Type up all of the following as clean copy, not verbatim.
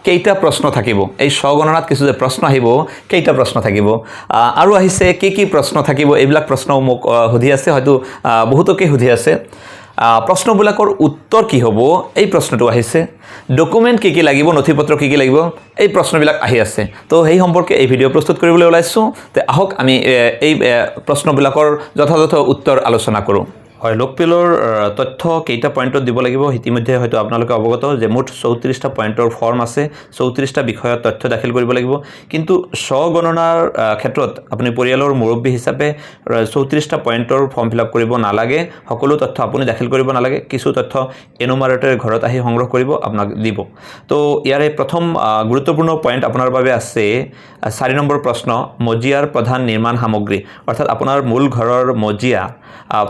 কেইটা প্ৰশ্ন থাকিব এই স্বগণনাত কিছু যে প্ৰশ্ন আহিব কেইটা প্ৰশ্ন থাকিব আৰু আহিছে কি প্ৰশ্ন থাকিব এইবিলাক প্ৰশ্ন মোক সুধি আছে হয়তো বহুতকে সুধি আছে প্ৰশ্নবিলাকৰ উত্তৰ কি হ'ব এই প্ৰশ্নটো আহিছে ডকুমেন্ট কি লাগিব নথিপত্ৰ কি লাগিব এই প্ৰশ্নবিলাক আহি আছে তো সেই সম্পৰ্কে এই ভিডিও প্ৰস্তুত কৰিবলৈ ওলাইছো তে আহক আমি এই প্ৰশ্নবিলাকৰ যথাযথ উত্তৰ আলোচনা কৰোঁ হয় লোকপিয়লৰ তথ্য কেইটা পইণ্টত দিব লাগিব ইতিমধ্যে হয়তো আপোনালোকে অৱগত যে মুঠ 34টা পইণ্টৰ ফৰ্ম আছে 34টা বিষয়ত তথ্য দাখিল কৰিব লাগিব কিন্তু স্বগণনাৰ ক্ষেত্ৰত আপুনি পৰিয়ালৰ মুৰব্বী হিচাপে 34টা পইণ্টৰ ফৰ্ম ফিল আপ কৰিব নালাগে সকলো তথ্য আপুনি দাখিল কৰিব নালাগে কিছু তথ্য এনুমাৰেটৰে ঘৰত আহি সংগ্ৰহ কৰিব আপোনাক দিব তো ইয়াৰে প্ৰথম গুৰুত্বপূৰ্ণ পইণ্ট আপোনাৰ বাবে আছে 4 নম্বৰ প্ৰশ্ন মজিয়াৰ প্ৰধান নিৰ্মাণ সামগ্ৰী অৰ্থাৎ আপোনাৰ মূল ঘৰৰ মজিয়া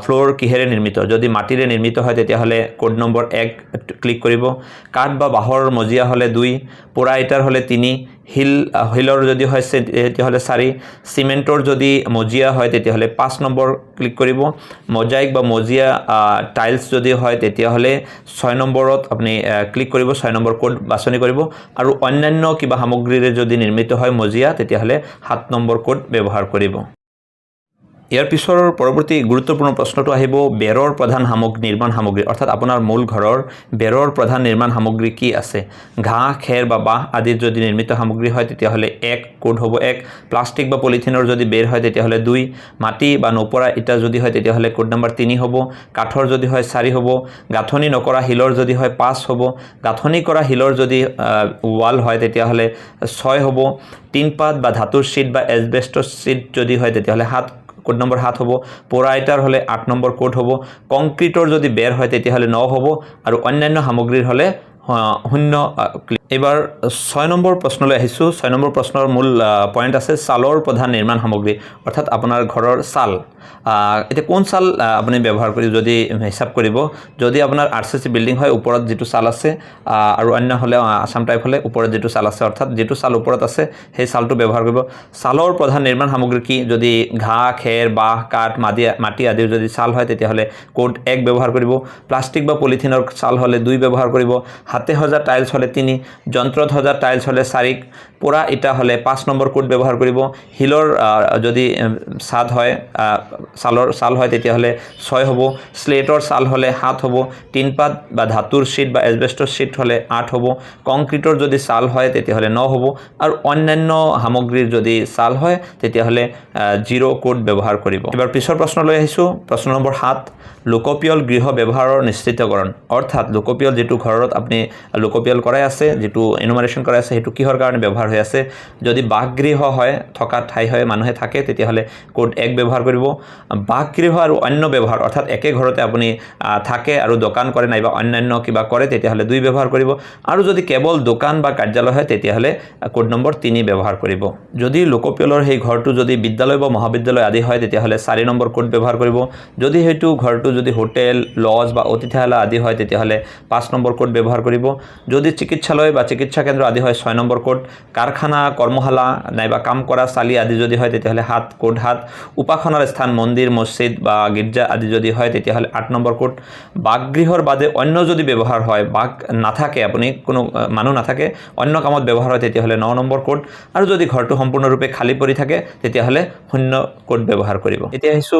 ফ্লোৰ কিহেৰে নিৰ্মিত যদি মাটিৰে নিৰ্মিত হয় তেতিয়াহলে কোড নম্বৰ 1 ক্লিক কৰিব কাঠ বা বাঁহৰ মজিয়া হলে 2 পোৰা ইটাৰ হলে 3 হিলৰ যদি হয় তেতিয়াহলে 4 সিমেন্টৰ যদি মজিয়া হয় তেতিয়াহলে 5 নম্বৰ ক্লিক কৰিব মোজাইক বা মজিয়া টাইলছ যদি হয় তেতিয়াহলে 6 নম্বৰত আপুনি ক্লিক কৰিব 6 নম্বৰ কোড বাছনি কৰিব আৰু অন্যান্য কিবা সামগ্ৰীৰে যদি নিৰ্মিত হয় মজিয়া তেতিয়াহলে 7 নম্বৰ কোড ব্যৱহাৰ কৰিব ইয়াৰ পিছৰ পৰৱৰ্তী গুৰুত্বপূৰ্ণ প্ৰশ্নটো আহিব বেৰৰ প্ৰধান নিৰ্মাণ সামগ্ৰী অৰ্থাৎ আপোনাৰ মূল ঘৰৰ বেৰৰ প্ৰধান নিৰ্মাণ সামগ্ৰী কি আছে ঘাঁহ খেৰ বা বাঁহ আদিৰ যদি নিৰ্মিত সামগ্ৰী হয় তেতিয়াহলে 1 কোড হ'ব 1 প্লাষ্টিক বা পলিথিনৰ যদি বেৰ হয় তেতিয়াহলে 2 মাটি বা নপৰা ইটা যদি হয় তেতিয়াহলে কোড নম্বৰ 3 হ'ব কাঠৰ যদি হয় 4 হ'ব গাঁথনি নকৰা হিলৰ যদি হয় 5 হ'ব গাঁথনি কৰা হিলৰ যদি ওয়াল হয় তেতিয়াহলে 6 হ'ব টিনপাত বা ধাতুৰ শীট বা এসবেস্টছ শীট যদি হয় তেতিয়াহলে 7 কোড নম্বৰ 7 হ'ব পোৰা ইটাৰ হলে 8 নম্বৰ কোড হ'ব কংক্ৰিটৰ যদি বেৰ হয় তেতিয়াহলে 9 হ'ব আৰু অন্যান্য সামগ্ৰীৰ হলে 0 এবাৰ 6 নম্বৰ প্ৰশ্নলৈ আহিছো 6 নম্বৰ প্ৰশ্নৰ মূল পইণ্ট আছে সালৰ প্ৰধান নিৰ্মাণ সামগ্ৰী অৰ্থাৎ আপোনাৰ ঘৰৰ সাল এটা কোন সাল আপুনি ব্যৱহাৰ কৰি যদি হিসাব কৰিব যদি আপোনাৰ আৰসিসি বিল্ডিং হয় ওপৰত যেটো সাল আছে আৰু অন্য হলে আসাম টাইপ হলে ওপৰত যেটো সাল আছে অৰ্থাৎ যেটো সাল ওপৰত আছে সেই সালটো ব্যৱহাৰ কৰিব সালৰ প্ৰধান নিৰ্মাণ সামগ্ৰী কি যদি ঘাঁহ খেৰ বাঁহ কাঠ মাটি আদিৰ যদি সাল হয় তেতিয়াহলে কোড 1 ব্যৱহাৰ কৰিব প্লাষ্টিক বা পলিথিনৰ সাল হলে 2 ব্যৱহাৰ কৰিব হাতে সজা টাইলছ হলে 3 যন্ত্ৰত সজা টাইলছ হলে 4 পোৰা ইটা হলে 5 নম্বৰ কোড ব্যৱহাৰ কৰিব হিলৰ যদি সাদ হয় সাল হয় তেতিয়াহলে 6 হ'ব স্লেটৰ সাল হলে 7 হ'ব টিনপাত বা ধাতুৰ শীট বা এসবেস্টছ শীট হলে 8 হ'ব কংক্ৰিটৰ যদি সাল হয় তেতিয়াহলে 9 হ'ব আৰু অন্যান্য সামগ্ৰীৰ যদি সাল হয় তেতিয়াহলে 0 কোড ব্যৱহাৰ কৰিব এবাৰ পিছৰ প্ৰশ্নলৈ আহিছো প্ৰশ্ন নম্বৰ 7 লোকপিয়ল গৃহ ব্যৱহাৰৰ নিশ্চিতকৰণ অৰ্থাৎ লোকপিয়ল যেটো ঘৰত আপুনি লোকপিয়ল কৰাই আছে যেটো এনুমাৰেশন কৰাই আছে হেতু কিহৰ কাৰণে ব্যৱহাৰ হৈ আছে যদি বাসগৃহ হয় থকা ঠাই হয় মানুহে থাকে তেতিয়াহলে কোড 1 ব্যৱহাৰ কৰিব বাসগৃহ আৰু অন্য ব্যৱহাৰ অৰ্থাৎ একে ঘৰতে আপুনি থাকে আৰু দোকান কৰে নাইবা অন্যান্য কিবা কৰে তেতিয়াহলে 2 ব্যৱহাৰ কৰিব আৰু যদি কেৱল দোকান বা কাৰ্যালয় হয় তেতিয়াহলে কোড নম্বৰ 3 ব্যৱহাৰ কৰিব যদি লোকপিয়লৰ সেই ঘৰটো যদি বিদ্যালয় বা মহাবিদ্যালয় আদি হয় তেতিয়াহলে 4 নম্বৰ কোড ব্যৱহাৰ কৰিব যদি হেতু ঘৰটো যদি হোটেল লজ বা অতিথিশালা আদি হয় তেতিয়াহলে 5 নম্বৰ কোড ব্যৱহাৰ কৰিব যদি চিকিৎসালয় বা চিকিৎসা কেন্দ্ৰ আদি হয় 6 নম্বৰ কোড কাৰখানা কৰ্মশালা নাইবা কাম কৰা চালি আদি যদি হয় তেতিয়াহলে 7 কোড 7 উপাসনাৰ স্থান মন্দিৰ মছজিদ বা গিৰ্জা আদি যদি হয় তেতিয়াহলে 8 নম্বৰ কোড বাসগৃহৰ বাদে অন্য যদি ব্যৱহাৰ হয় বাক নাথাকে আপুনি কোনো মানুহ নাথাকে অন্য কামত ব্যৱহাৰ হয় তেতিয়াহলে 9 নম্বৰ কোড আৰু যদি ঘৰটো সম্পূৰ্ণৰূপে খালি পৰি থাকে তেতিয়াহলে 0 কোড ব্যৱহাৰ কৰিব এতিয়া আহিছো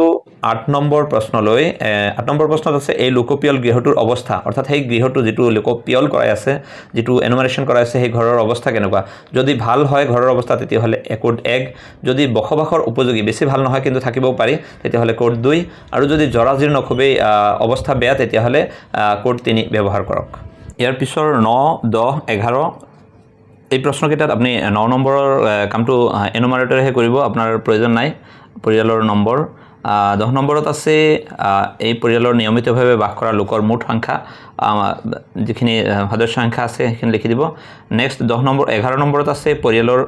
8 নম্বৰ প্ৰশ্নলৈ 8 নম্বৰ প্ৰশ্নত আছে এই লোকপিয়ল গৃহটোৰ অৱস্থা অৰ্থাৎ সেই গৃহটো যেটো লোকপিয়ল কৰাই আছে যেটো এনুমাৰেশন কৰাই আছে সেই ঘৰৰ অৱস্থা কেনেকুৱা যদি ভাল হয় ঘৰৰ অৱস্থা তেতিয়াহলে কোড 1 যদি বসবাসৰ উপযোগী বেছি ভাল নহয় কিন্তু থাকিবও পাৰি তেতিয়াহলে কোড 2 আৰু যদি জৰাজীৰ্ণ খুবেই অৱস্থা বেয়া তেতিয়াহলে কোড 3 ব্যৱহাৰ কৰক ইয়াৰ পিছৰ 9 10 11 এই প্ৰশ্নকেইটাত আপুনি 9 নম্বৰৰ কামটো এনুমাৰেটৰহে কৰিব আপোনাৰ প্ৰয়োজন নাই পৰিয়ালৰ নম্বৰ 10 নম্বৰত আছে এই পৰিয়ালৰ নিয়মিতভাৱে বাস কৰা লোকৰ মুঠ সংখ্যা যিখিনি সদস্য সংখ্যা আছে সেইখিনি লিখি দিব নেক্সট 10 নম্বৰ 11 নম্বৰত আছে পৰিয়ালৰ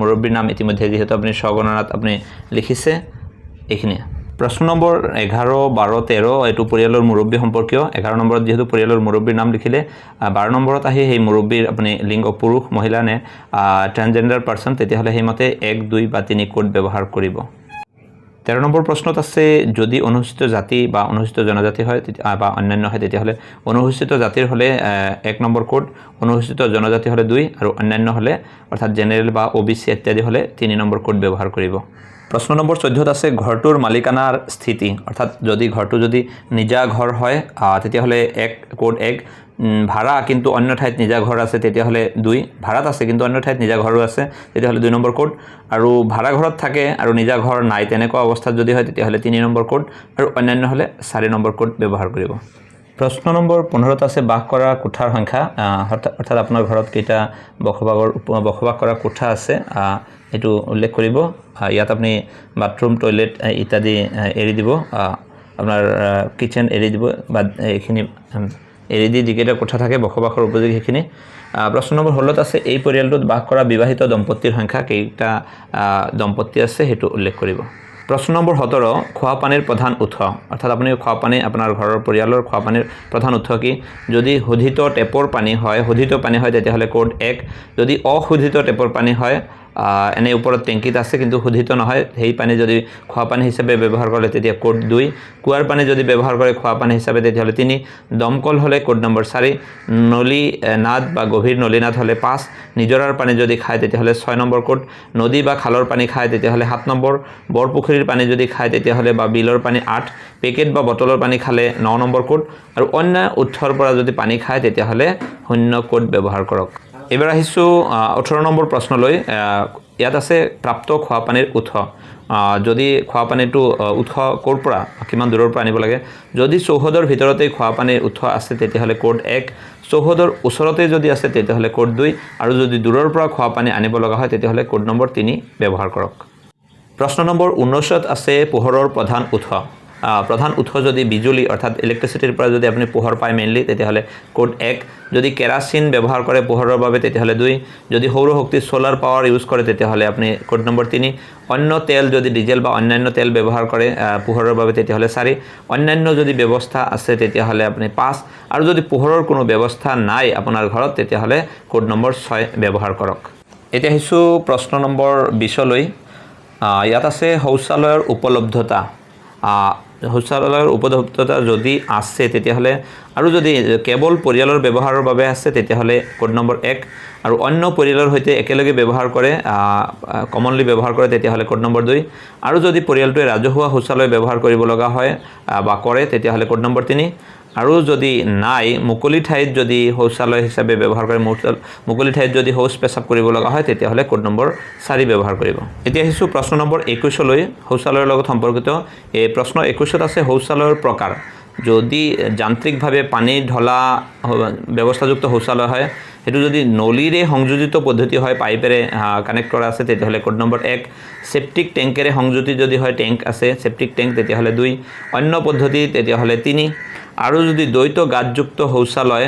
মুৰব্বীৰ নাম ইতিমধ্যে যেহেতু আপুনি স্বগণনাত আপুনি লিখিছে এইখিনি প্ৰশ্ন নম্বৰ 11 12 13 এটো পৰিয়ালৰ মুৰব্বী সম্পৰ্কীয় 11 নম্বৰত যেহেতু পৰিয়ালৰ মুৰব্বীৰ নাম লিখিলে 12 নম্বৰত আহি সেই মুৰব্বীৰ আপুনি লিংগ পুৰুষ মহিলা নে ট্ৰান্সজেন্ডাৰ পাৰসন তেতিয়াহলে হেমতে 1 2 বা 3 কোড ব্যৱহাৰ কৰিব 13 নম্বৰ প্ৰশ্নত আছে যদি অনুসূচিত জাতি বা অনুসূচিত জনজাতি হয় বা অন্যান্য হয় তেতিয়াহ'লে অনুসূচিত জাতিৰ হ'লে 1 নম্বৰ কোড, অনুসূচিত জনজাতি হ'লে 2 আৰু অন্যান্য হ'লে অৰ্থাৎ জেনেৰেল বা OBC ইত্যাদি হ'লে 3 নম্বৰ কোড ব্যৱহাৰ কৰিব। প্ৰশ্ন নম্বৰ 14ত আছে ঘৰটোৰ মালিকানাৰ স্থিতি, অৰ্থাৎ যদি ঘৰটো যদি নিজা ঘৰ হয় তেতিয়াহ'লে 1 কোড 1, ভাড়া কিন্তু অন্য ঠাইত নিজা ঘৰ আছে তেতিয়াহ'লে 2, ভাড়াত আছে কিন্তু অন্য ঠাইত নিজা ঘৰো আছে তেতিয়াহ'লে 2 নম্বৰ কোড, আৰু ভাড়া ঘৰত থাকে আৰু নিজা ঘৰ নাই তেনেকুৱা অৱস্থাত যদি হয় তেতিয়াহ'লে 3 নম্বৰ কোড, আৰু অন্যান্য হ'লে 4 নম্বৰ কোড ব্যৱহাৰ কৰিব। প্ৰশ্ন নম্বৰ 15ত আছে বাস কৰা কোঠাৰ সংখ্যা, অৰ্থাৎ আপোনাৰ ঘৰত কেইটা বসবাস কৰা কোঠা আছে এইটো উল্লেখ কৰিব। ইয়াত আপুনি বাথৰুম, টয়লেট ইত্যাদি এৰি দিব, আপোনাৰ কিচেন এৰি দিব বা এইখিনি এৰি দি যিকেইটা কোঠা থাকে বসবাসৰ উপযোগী সেইখিনি। প্ৰশ্ন নম্বৰ 16ত আছে এই পৰিয়ালটোত বাস কৰা বিবাহিত দম্পতিৰ সংখ্যা, কেইটা দম্পতি আছে সেইটো উল্লেখ কৰিব। প্ৰশ্ন নম্বৰ 17 খোৱা পানীৰ প্ৰধান উৎস, অৰ্থাৎ আপুনি খোৱা পানী আপোনাৰ ঘৰৰ পৰিয়ালৰ খোৱা পানীৰ প্ৰধান উৎস কি? যদি শোধিত টেপৰ পানী হয় তেতিয়াহ'লে কোড 1, যদি অশোধিত টেপৰ পানী হয় এনে ওপৰত টেংকিত আছে কিন্তু শোধিত নহয় সেই পানী যদি খোৱা পানী হিচাপে ব্যৱহাৰ কৰে তেতিয়া কোড 2, কুঁৱাৰ পানী যদি ব্যৱহাৰ কৰে খোৱা পানী হিচাপে তেতিয়াহ'লে 3, দমকল হ'লে কোড নম্বৰ 4, নলী নাদ বা গভীৰ নলীনাদ হ'লে 5, নিজৰাৰ পানী যদি খায় তেতিয়াহ'লে 6 নম্বৰ কোড, নদী বা খালৰ পানী খায় তেতিয়াহ'লে 7 নম্বৰ, বৰপুখুৰীৰ পানী যদি খায় তেতিয়াহ'লে বা বিলৰ পানী 8, পেকেট বা বটলৰ পানী খালে 9 নম্বৰ কোড, আৰু অন্য উৎসৰ পৰা যদি পানী খায় তেতিয়াহ'লে 0 কোড ব্যৱহাৰ কৰক। এবাৰ আহিছোঁ 18 নম্বৰ প্ৰশ্নলৈ। ইয়াত আছে প্ৰাপ্ত খোৱা পানীৰ উৎস, যদি খোৱা পানীটো উৎস ক'ৰ পৰা কিমান দূৰৰ পৰা আনিব লাগে? যদি চৌহদৰ ভিতৰতেই খোৱা পানীৰ উৎস আছে তেতিয়াহ'লে কোড 1, চৌহদৰ ওচৰতে যদি আছে তেতিয়াহ'লে কোড 2, আৰু যদি দূৰৰ পৰা খোৱা পানী আনিব লগা হয় তেতিয়াহ'লে কোড নম্বৰ 3 ব্যৱহাৰ কৰক। প্ৰশ্ন নম্বৰ 19ত আছে পোহৰৰ প্ৰধান উৎস, প্ৰধান উৎস যদি বিজুলী অৰ্থাৎ ইলেক্ট্ৰিচিটিৰ পৰা যদি আপুনি পোহৰ পায় মেইনলি তেতিয়াহ'লে কোড 1, যদি কেৰাচিন ব্যৱহাৰ কৰে পোহৰৰ বাবে তেতিয়াহ'লে 2, যদি সৌৰশক্তি সোলাৰ পাৱাৰ ইউজ কৰে তেতিয়াহ'লে আপুনি কোড নম্বৰ 3, অন্য তেল যদি ডিজেল বা অন্যান্য তেল ব্যৱহাৰ কৰে পোহৰৰ বাবে তেতিয়াহ'লে 4, অন্যান্য যদি ব্যৱস্থা আছে তেতিয়াহ'লে আপুনি 5, আৰু যদি পোহৰৰ কোনো ব্যৱস্থা নাই আপোনাৰ ঘৰত তেতিয়াহ'লে কোড নম্বৰ 6 ব্যৱহাৰ কৰক। এতিয়া আহিছোঁ প্ৰশ্ন নম্বৰ 20লৈ। ইয়াত আছে শৌচালয়ৰ উপলব্ধতা, শৌচালয়ৰ উপলব্ধতা যদি আছে তেতিয়াহ'লে, আৰু যদি কেৱল পৰিয়ালৰ ব্যৱহাৰৰ বাবে আছে তেতিয়াহ'লে কোড নম্বৰ 1, আৰু অন্য পৰিয়ালৰ সৈতে একেলগে ব্যৱহাৰ কৰে কমনলি ব্যৱহাৰ কৰে তেতিয়াহ'লে কোড নম্বৰ 2, আৰু যদি পৰিয়ালটোৱে ৰাজহুৱা শৌচালয় ব্যৱহাৰ কৰিব লগা হয় বা কৰে তেতিয়াহ'লে কোড নম্বৰ 3, আৰু যদি নাই মুকলি ঠাইত যদি শৌচালয় হিচাপে ব্যৱহাৰ কৰে মুকলি ঠাইত যদি শৌচ পেচাব কৰিব লগা হয় তেতিয়াহ'লে কোড নম্বৰ 4 ব্যৱহাৰ কৰিব। এতিয়া আহিছোঁ প্ৰশ্ন নম্বৰ 21লৈ, শৌচালয়ৰ লগত সম্পৰ্কিত। এই প্ৰশ্ন 21ত আছে শৌচালয়ৰ প্ৰকাৰ, যদি যান্ত্ৰিকভাৱে পানী ঢলা ব্যৱস্থাযুক্ত শৌচালয় হয়, সেইটো যদি নলীৰে সংযোজিত পদ্ধতি হয় পাইপেৰে কানেক্ট কৰা আছে তেতিয়াহ'লে কোড নম্বৰ 1, সেপ্টিক টেংকেৰে সংযোজিত যদি হয় টেংক আছে সেপ্টিক টেংক তেতিয়াহ'লে 2, অন্য পদ্ধতি তেতিয়াহ'লে 3, আৰু যদি দ্বৈত গাঁতযুক্ত শৌচালয়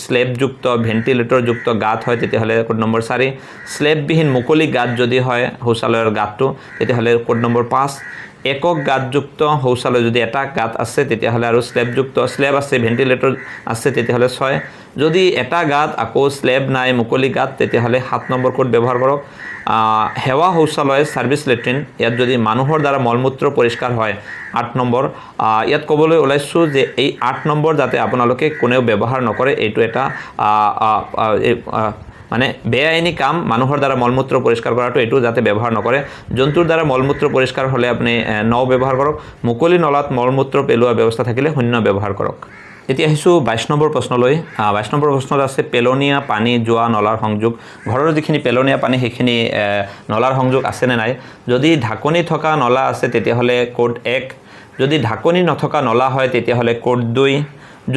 স্লেবযুক্ত ভেণ্টিলেটৰযুক্ত গাঁত হয় তেতিয়াহ'লে কোড নম্বৰ 4, স্লেববিহীন মুকলি গাঁত যদি হয় শৌচালয়ৰ গাঁতটো তেতিয়াহ'লে কোড নম্বৰ 5, একক গাঁতযুক্ত শৌচালয় যদি এটা গাঁত আছে তেতিয়াহ'লে আৰু স্লেব আছে ভেণ্টিলেটৰ আছে তেতিয়াহ'লে 6, যদি এটা গাঁত আকৌ স্লেব নাই মুকলি গাঁত তেতিয়াহ'লে 7 নম্বৰ কোড ব্যৱহাৰ কৰক। সেৱা শৌচালয় ছাৰ্ভিচ লেট্ৰিন, ইয়াত যদি মানুহৰ দ্বাৰা মলমূত্ৰ পৰিষ্কাৰ হয় 8 নম্বৰ। ইয়াত ক'বলৈ ওলাইছোঁ যে এই 8 নম্বৰ যাতে আপোনালোকে কোনেও ব্যৱহাৰ নকৰে, এইটো এটা মানে বেআইনী কাম, মানুহৰ দ্বাৰা মলমূত্ৰ পৰিষ্কাৰ কৰাটো এইটো যাতে ব্যৱহাৰ নকৰে। জন্তুৰ দ্বাৰা মলমূত্ৰ পৰিষ্কাৰ হ'লে আপুনি 9 ব্যৱহাৰ কৰক, মুকলি নলাত মলমূত্ৰ পেলোৱা ব্যৱস্থা থাকিলে 0 ব্যৱহাৰ কৰক। এতিয়া আহিছোঁ 22 নম্বৰ প্ৰশ্নলৈ। 22 নম্বৰ প্ৰশ্নত আছে পেলনীয়া পানী যোৱা নলাৰ সংযোগ, ঘৰৰ যিখিনি পেলনীয়া পানী সেইখিনি নলাৰ সংযোগ আছেনে নাই? যদি ঢাকনি থকা নলা আছে তেতিয়াহ'লে কোড 1, যদি ঢাকনি নথকা নলা হয় তেতিয়াহ'লে কোড 2,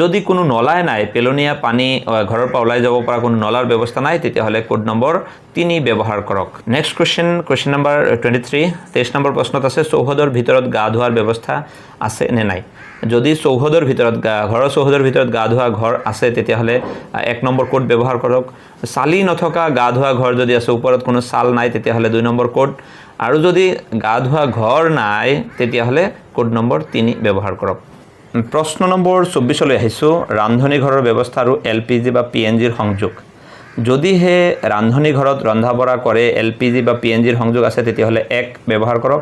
যদি কোনো নলাই নাই পেলনীয়া পানী ঘৰৰ পৰা ওলাই যাব পৰা কোনো নলাৰ ব্যৱস্থা নাই তেতিয়াহ'লে কোড নম্বৰ 3 ব্যৱহাৰ কৰক। নেক্সট কুৱেশ্যন নম্বৰ 23 নম্বৰ প্ৰশ্নত আছে চৌহদৰ ভিতৰত গা ধোৱাৰ ব্যৱস্থা আছে নে নাই? যদি চৌহদৰ ভিতৰত ঘৰৰ চৌহদৰ ভিতৰত গা ধোৱা ঘৰ আছে তেতিয়াহ'লে 1 নম্বৰ কোড ব্যৱহাৰ কৰক। চালি নথকা গা ধোৱা ঘৰ যদি আছে ওপৰত কোনো চাল নাই তেতিয়াহ'লে 2 নম্বৰ কোড, আৰু যদি গা ধোৱা ঘৰ নাই তেতিয়াহ'লে কোড নম্বৰ 3 ব্যৱহাৰ কৰক। প্ৰশ্ন নম্বৰ 24লৈ আহিছোঁ ৰান্ধনী ঘৰৰ ব্যৱস্থা আৰু LPG বা PNGৰ সংযোগ। যদিহে ৰান্ধনী ঘৰত ৰন্ধা বঢ়া কৰে LPG বা PNGৰ সংযোগ আছে তেতিয়াহ'লে 1 ব্যৱহাৰ কৰক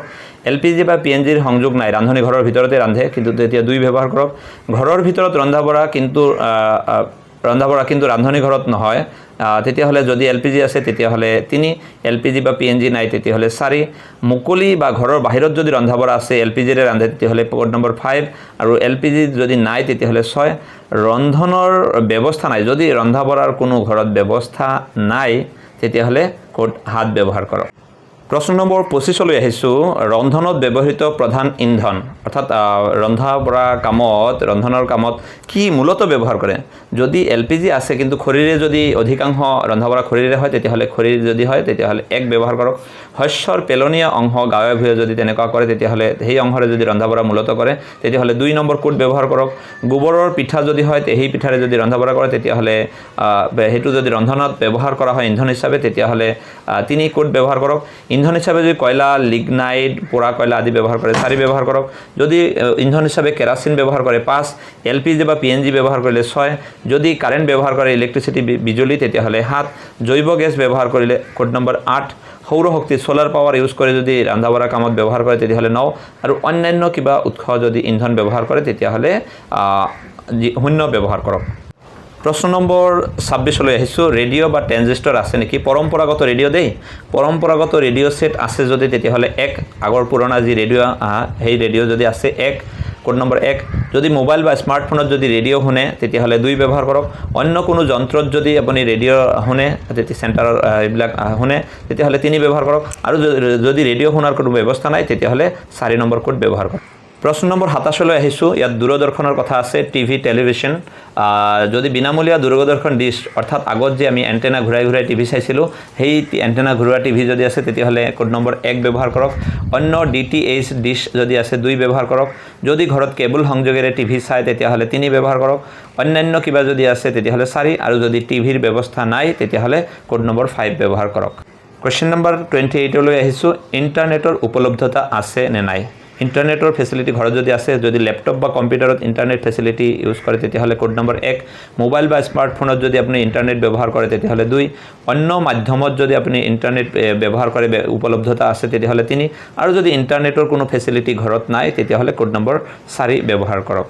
LPG বা PNGৰ সংযোগ নাই ৰান্ধনী ঘৰৰ ভিতৰতে ৰান্ধে কিন্তু তেতিয়া 2 ব্যৱহাৰ কৰক ঘৰৰ ভিতৰত ৰন্ধা বঢ়া কিন্তু ৰান্ধনী ঘৰত নহয় তেতিয়াহ'লে যদি LPG আছে তেতিয়াহ'লে 3 LPG বা PNG নাই তেতিয়াহ'লে 4 মুকলি বা ঘৰৰ বাহিৰত যদি ৰন্ধা বঢ়া আছে LPG ৰে ৰান্ধে তেতিয়াহ'লে কোড নম্বৰ 5 আৰু LPG যদি নাই তেতিয়াহ'লে 6 ৰন্ধনৰ ব্যৱস্থা নাই যদি ৰন্ধা বঢ়াৰ কোনো ঘৰত ব্যৱস্থা নাই তেতিয়াহ'লে কোড 7 ব্যৱহাৰ কৰক প্ৰশ্ন নম্বৰ 25 লৈ আহিছো ৰন্ধনত ব্যৱহৃত প্ৰধান ইন্ধন অৰ্থাৎ ৰন্ধনৰ কামত কি মূলত ব্যৱহাৰ কৰে যদি LPG আছে কিন্তু খৰিৰে যদি অধিকাংশ ৰন্ধা বঢ়া খৰিৰে হয় তেতিয়াহ'লে খৰিৰ যদি হয় তেতিয়াহ'লে 1 ব্যৱহাৰ কৰক শস্যৰ পেলনীয়া অংশ গাঁৱে ভূঞে যদি তেনেকুৱা কৰে তেতিয়াহ'লে সেই অংশৰে যদি ৰন্ধা বঢ়া মূলত কৰে তেতিয়াহ'লে 2 নম্বৰ কোড ব্যৱহাৰ কৰক গোবৰৰ পিঠা যদি হয় সেই পিঠাৰে যদি ৰন্ধা বঢ়া কৰে তেতিয়াহ'লে হেতু যদি ৰন্ধনত ব্যৱহাৰ কৰা হয় ইন্ধন হিচাপে তেতিয়াহ'লে 3 কোড ব্যৱহাৰ কৰক ইন্ধন হিচাপে যদি কয়লা লিগনাইট পোৰা কয়লা আদি ব্যৱহাৰ কৰে 4 ব্যৱহাৰ কৰক যদি ইন্ধন হিচাপে কেৰাচিন ব্যৱহাৰ কৰে 5 LPG বা PNG ব্যৱহাৰ কৰিলে 6 যদি কাৰেন্ট ব্যৱহাৰ কৰে ইলেক্ট্ৰিসিটি বিজুলী তেতিয়াহ'লে 7 জৈৱ গেছ ব্যৱহাৰ কৰিলে কোড নম্বৰ 8 সৌৰ শক্তি সোলাৰ পাৱাৰ ইউজ কৰি যদি ৰন্ধা বঢ়া কামত ব্যৱহাৰ কৰে তেতিয়াহ'লে 9 আৰু অন্যান্য কিবা উৎস যদি ইন্ধন ব্যৱহাৰ কৰে তেতিয়াহ'লে 0 ব্যৱহাৰ কৰক প্ৰশ্ন নম্বৰ 26 লৈ আহিছো ৰেডিঅ' বা ট্ৰানজিস্টৰ আছে নেকি পৰম্পৰাগত ৰেডিঅ' দেই পৰম্পৰাগত ৰেডিঅ' সেট আছে যদি তেতিয়াহ'লে 1 আগৰ পুৰণা যি ৰেডিঅ' সেই ৰেডিঅ' যদি আছে 1 কোড নম্বৰ 1 যদি মোবাইল বা স্মাৰ্টফোনত যদি ৰেডিঅ' শুনে তেতিয়াহ'লে 2 ব্যৱহাৰ কৰক অন্য কোনো যন্ত্ৰত যদি আপুনি ৰেডিঅ' শুনে তেতিয়া চেণ্টাৰৰ এইবিলাক শুনে তেতিয়াহ'লে 3 ব্যৱহাৰ কৰক আৰু যদি ৰেডিঅ' শুনাৰ কোনো ব্যৱস্থা নাই তেতিয়াহ'লে 4 নম্বৰ কোড ব্যৱহাৰ কৰক প্ৰশ্ন নম্বৰ 27 লৈ আহিছো ইয়াত দূৰদৰ্শনৰ কথা আছে টিভি টেলিভিছন যদি বিনামূলীয়া দূৰদৰ্শন ডিশ অৰ্থাৎ আগত যে আমি এন্টেনা ঘূৰাই টিভি চাইছিলো সেই এন্টেনা ঘূৰোৱা টিভি যদি আছে তেতিয়াহ'লে কোড নম্বৰ 1 ব্যৱহাৰ কৰক অন্য DTH ডিশ যদি আছে 2 ব্যৱহাৰ কৰক যদি ঘৰত কেবল সংযোগেৰে টিভি চাই তেতিয়াহ'লে 3 ব্যৱহাৰ কৰক অন্যান্য কিবা যদি আছে তেতিয়াহ'লে 4 আৰু যদি টিভিৰ ব্যৱস্থা নাই তেতিয়াহ'লে কোড নম্বৰ 5 ব্যৱহাৰ কৰক কোৱেশ্চন নম্বৰ 28 লৈ আহিছো ইন্টাৰনেটৰ উপলব্ধতা আছে নে নাই ইন্টাৰনেটৰ ফেসিলিটি ঘৰত যদি আছে যদি ল্যাপটপ বা কম্পিউটাৰত ইন্টাৰনেট ফেসিলিটি ইউজ কৰে তেতিয়াহ'লে কোড নম্বৰ 1 মোবাইল বা স্মাৰ্টফোনত যদি আপুনি ইন্টাৰনেট ব্যৱহাৰ কৰে তেতিয়াহ'লে 2 অন্য মাধ্যমত যদি আপুনি ইন্টাৰনেট ব্যৱহাৰ কৰে উপলব্ধতা আছে তেতিয়াহ'লে 3 আৰু যদি ইন্টাৰনেটৰ কোনো ফেসিলিটি ঘৰত নাই তেতিয়াহ'লে কোড নম্বৰ 4 ব্যৱহাৰ কৰক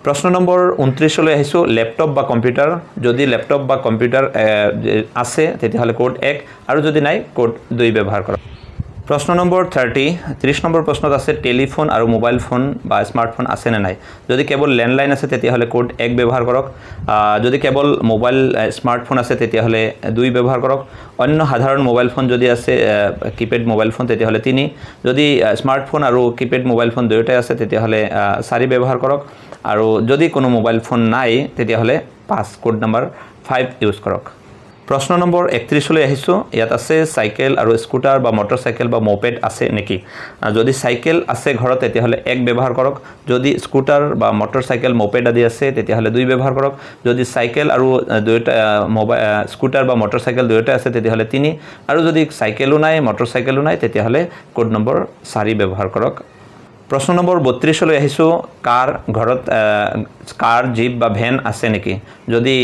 প্ৰশ্ন নম্বৰ 29 লৈ আহিছো ল্যাপটপ বা কম্পিউটাৰ যদি ল্যাপটপ বা কম্পিউটাৰ আছে তেতিয়াহ'লে কোড 1 আৰু যদি নাই কোড 2 ব্যৱহাৰ কৰক প্ৰশ্ন নম্বৰ 30 নম্বৰ প্ৰশ্নত আছে টেলিফোন আৰু মোবাইল ফোন বা স্মাৰ্টফোন আছে নে নাই যদি কেৱল ল্যান্ডলাইন আছে তেতিয়াহ'লে কোড 1 ব্যৱহাৰ কৰক যদি কেৱল মোবাইল স্মাৰ্টফোন আছে তেতিয়াহ'লে 2 ব্যৱহাৰ কৰক অন্য সাধাৰণ মোবাইল ফোন যদি আছে কিপ্যাড মোবাইল ফোন তেতিয়াহ'লে 3 যদি স্মাৰ্টফোন আৰু কিপ্যাড মোবাইল ফোন দুয়োটাই আছে তেতিয়াহ'লে 4 ব্যৱহাৰ কৰক আৰু যদি কোনো মোবাইল ফোন নাই তেতিয়াহ'লে 5 কোড নম্বৰ 5 ইউজ কৰক প্ৰশ্ন নম্বৰ 31 লৈ আহিছো ইয়াত আছে সাইকেল আৰু স্কুটাৰ বা মটৰসাইকেল বা মোপেড আছে নেকি যদি সাইকেল আছে ঘৰত তেতিয়াহ'লে 1 ব্যৱহাৰ কৰক যদি স্কুটাৰ বা মটৰসাইকেল মোপেড আদি আছে তেতিয়াহ'লে 2 ব্যৱহাৰ কৰক যদি সাইকেল আৰু দুয়োটা মোবাইল স্কুটাৰ বা মটৰসাইকেল দুয়োটা আছে তেতিয়াহ'লে 3 আৰু যদি সাইকেলো নাই মটৰসাইকেলো নাই তেতিয়াহ'লে কোড নম্বৰ 4 ব্যৱহাৰ কৰক প্ৰশ্ন নম্বৰ 32 লৈ আহিছো কাৰ জিপ বা ভ্যান আছে নেকি যদি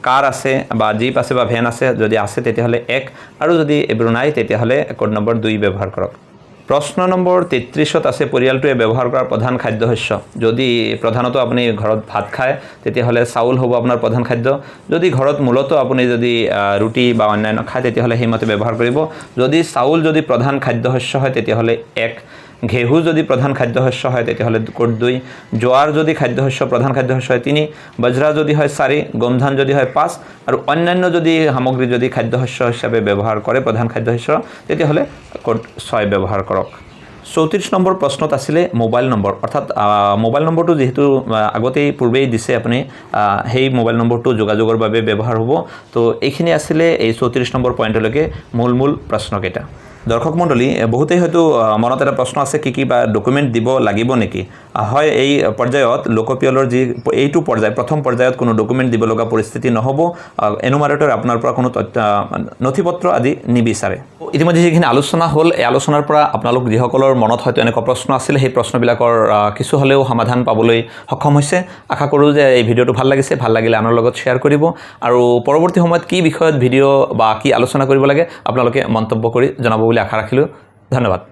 কাৰ আছে বা জিপ আছে বা ভ্যান আছে যদি আছে তেতিয়াহ'লে 1 আৰু যদি এবোৰ নাই তেতিয়াহ'লে কোড নম্বৰ 2 ব্যৱহাৰ কৰক প্ৰশ্ন নম্বৰ 33ত আছে পৰিয়ালটোৱে ব্যৱহাৰ কৰা প্ৰধান খাদ্যশস্য যদি প্ৰধানত আপুনি ঘৰত ভাত খায় তেতিয়াহ'লে চাউল হ'ব আপোনাৰ প্ৰধান খাদ্য যদি ঘৰত মূলত আপুনি যদি ৰুটি বা অন্যান্য খায় তেতিয়াহ'লে সেইমতে ব্যৱহাৰ কৰিব যদি চাউল যদি প্ৰধান খাদ্যশস্য হয় তেতিয়াহ'লে 1 ঘেহু যদি প্ৰধান খাদ্যশস্য হয় তেতিয়াহ'লে কোড 2 জোৱাৰ যদি খাদ্যশস্য প্ৰধান খাদ্যশস্য হয় 3 বজ্ৰা যদি হয় 4 গম ধান যদি হয় 5 আৰু অন্যান্য যদি সামগ্ৰী যদি খাদ্যশস্য হিচাপে ব্যৱহাৰ কৰে প্ৰধান খাদ্যশস্য তেতিয়াহ'লে কোড 6 ব্যৱহাৰ কৰক 34 নম্বৰ প্ৰশ্নত আছিল মোবাইল নম্বৰ অৰ্থাৎ মোবাইল নম্বৰটো যেহেতু আগতেই পূৰ্বেই দিছে আপুনি সেই মোবাইল নম্বৰটো যোগাযোগৰ বাবে ব্যৱহাৰ হ'ব তো এইখিনি আছিল এই 34 নম্বৰ পইণ্টলৈকে মূল প্ৰশ্নকেইটা দৰ্শক মণ্ডলী বহুতেই হয়তো মনত এটা প্ৰশ্ন আছে কি বা ডকুমেন্ট দিব লাগিব নেকি হয় এই পৰ্যায়ত লোকপিয়লৰ যি এইটো পৰ্যায় প্ৰথম পৰ্যায়ত কোনো ডকুমেণ্ট দিব লগা পৰিস্থিতি নহ'ব এনুমাৰেটৰ আপোনাৰ পৰা কোনো নথিপত্ৰ আদি নিবিচাৰে ইতিমধ্যে যিখিনি আলোচনা হ'ল এই আলোচনাৰ পৰা আপোনালোক যিসকলৰ মনত হয়তো এনেকুৱা প্ৰশ্ন আছিল সেই প্ৰশ্নবিলাকৰ কিছু হ'লেও সমাধান পাবলৈ সক্ষম হৈছে আশা কৰোঁ যে এই ভিডিঅ'টো ভাল লাগিছে ভাল লাগিলে আনৰ লগত শ্বেয়াৰ কৰিব আৰু পৰৱৰ্তী সময়ত কি বিষয়ত ভিডিঅ' বা কি আলোচনা কৰিব লাগে আপোনালোকে মন্তব্য কৰি জনাব বুলি আশা ৰাখিলোঁ ধন্যবাদ